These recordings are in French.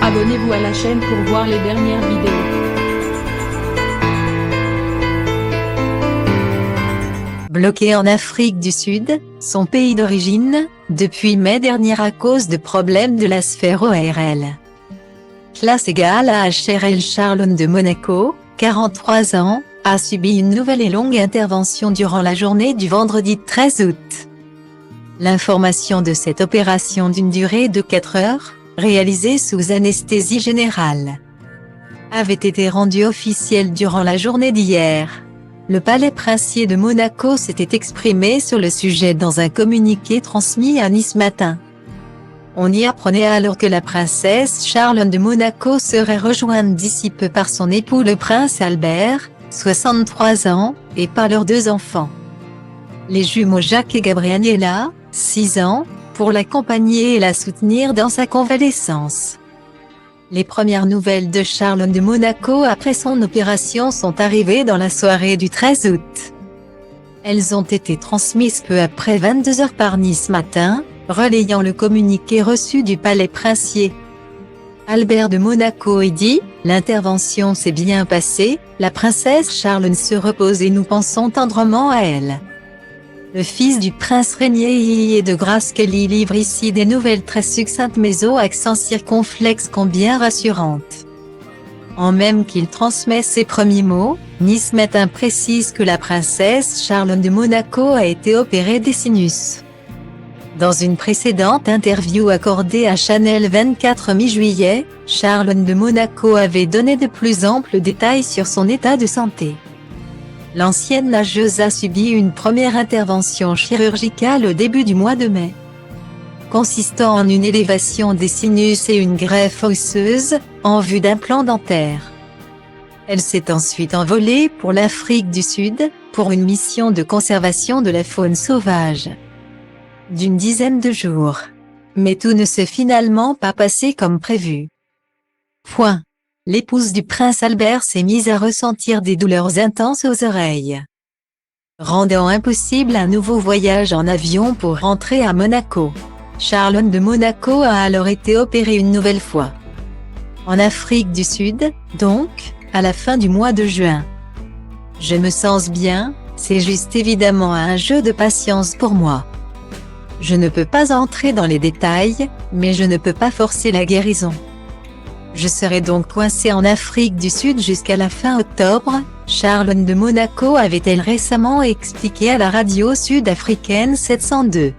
Abonnez-vous à la chaîne pour voir les dernières vidéos. Bloqué en Afrique du Sud, son pays d'origine, depuis mai dernier à cause de problèmes de la sphère ORL. Classe égale à HRL. Charlone de Monaco, 43 ans, a subi une nouvelle et longue intervention durant la journée du vendredi 13 août. L'information de cette opération d'une durée de 4 heures, réalisée sous anesthésie générale, avait été rendue officielle durant la journée d'hier. Le palais princier de Monaco s'était exprimé sur le sujet dans un communiqué transmis à Nice Matin. On y apprenait alors que la princesse Charlone de Monaco serait rejointe d'ici peu par son époux le prince Albert, 63 ans, et par leurs 2 enfants. Les jumeaux Jacques et Gabriella, 6 ans, pour l'accompagner et la soutenir dans sa convalescence. Les premières nouvelles de Charlone de Monaco après son opération sont arrivées dans la soirée du 13 août. Elles ont été transmises peu après 22 h par Nice Matin, relayant le communiqué reçu du palais princier. Albert de Monaco y dit « L'intervention s'est bien passée, la princesse Charlone se repose et nous pensons tendrement à elle ». Le fils du prince régnier et de Grace Kelly livre ici des nouvelles très succinctes mais aux accents circonflexes combien rassurantes. En même qu'il transmet ses premiers mots, Nice Matin précise que la princesse Charlone de Monaco a été opérée des sinus. Dans une précédente interview accordée à Channel 24 mi-juillet, Charlone de Monaco avait donné de plus amples détails sur son état de santé. L'ancienne nageuse a subi une première intervention chirurgicale au début du mois de mai, consistant en une élévation des sinus et une greffe osseuse, en vue d'implants dentaires. Elle s'est ensuite envolée pour l'Afrique du Sud, pour une mission de conservation de la faune sauvage d'une dizaine de jours. Mais tout ne s'est finalement pas passé comme prévu. L'épouse du prince Albert s'est mise à ressentir des douleurs intenses aux oreilles, rendant impossible un nouveau voyage en avion pour rentrer à Monaco. Charlone de Monaco a alors été opérée une nouvelle fois. En Afrique du Sud, donc, à la fin du mois de juin. Je me sens bien, c'est juste évidemment un jeu de patience pour moi. Je ne peux pas entrer dans les détails, mais je ne peux pas forcer la guérison. Je serai donc coincée en Afrique du Sud jusqu'à la fin octobre, Charlone de Monaco avait-elle récemment expliqué à la radio sud-africaine 702.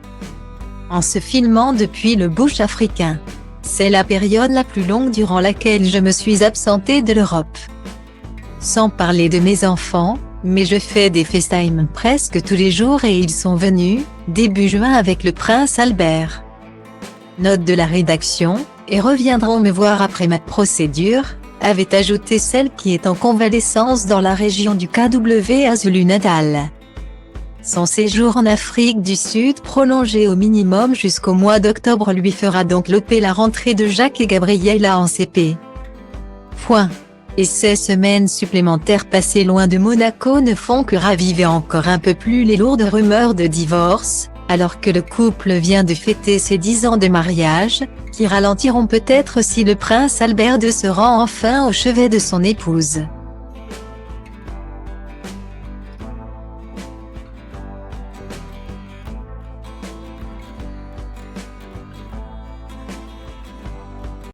En se filmant depuis le bush africain. C'est la période la plus longue durant laquelle je me suis absentée de l'Europe. Sans parler de mes enfants, mais je fais des FaceTime presque tous les jours et ils sont venus, début juin avec le prince Albert. Note de la rédaction, et reviendront me voir après ma procédure, avait ajouté celle qui est en convalescence dans la région du KwaZulu-Natal. Son séjour en Afrique du Sud prolongé au minimum jusqu'au mois d'octobre lui fera donc louper la rentrée de Jacques et Gabriella en CP. Et ces semaines supplémentaires passées loin de Monaco ne font que raviver encore un peu plus les lourdes rumeurs de divorce, alors que le couple vient de fêter ses 10 ans de mariage, qui ralentiront peut-être si le prince Albert II se rend enfin au chevet de son épouse.